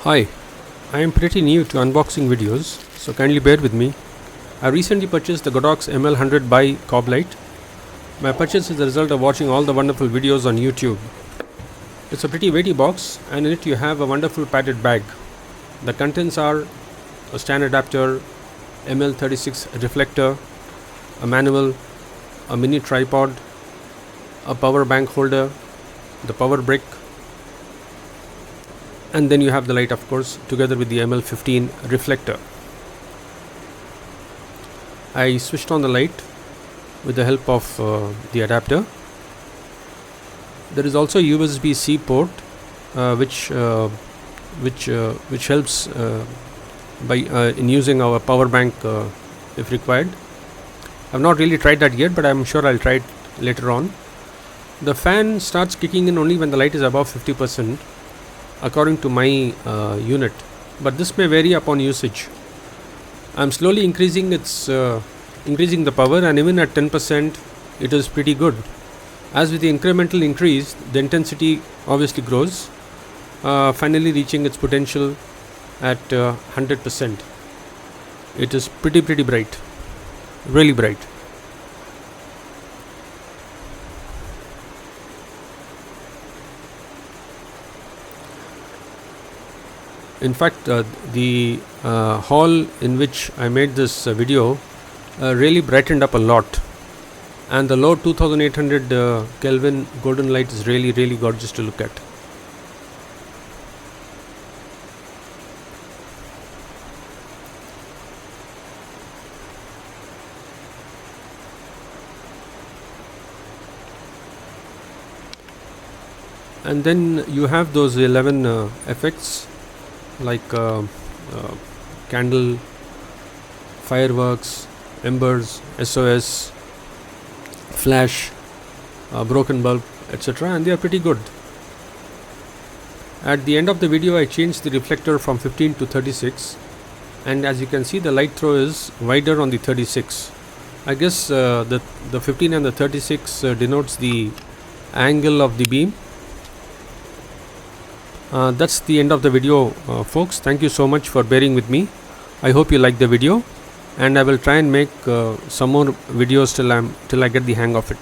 Hi, I am pretty new to unboxing videos, so kindly bear with me. I recently purchased the Godox ML100 Bi cob light. My purchase is the result of watching all the wonderful videos on YouTube. It's a pretty weighty box, and in it you have a wonderful padded bag. The contents are a stand adapter, ML36 reflector, a manual, a mini tripod, a power bank holder, the power brick, and then you have the light, of course, together with the ML15 reflector. I switched on the light with the help of the adapter. There is also a USB-C port which helps in using our power bank if required. I've not really tried that yet, but I'm sure I'll try it later on. The fan starts kicking in only when the light is above 50%, according to my unit, but this may vary upon usage. I'm slowly increasing the power, and even at 10% it is pretty good. As with the incremental increase, the intensity obviously grows, finally reaching its potential at 100%. It is pretty bright, really bright. In fact, the hall in which I made this video really brightened up a lot, and the low 2800 Kelvin golden light is really gorgeous to look at. And then you have those 11 effects like candle, fireworks, embers, SOS, flash, broken bulb, etc., and they are pretty good. At the end of the video I changed the reflector from 15 to 36, and as you can see the light throw is wider on the 36. I guess the 15 and the 36 denotes the angle of the beam. That's the end of the video, folks. Thank you so much for bearing with me. I hope you like the video, and I will try and make some more videos till I get the hang of it.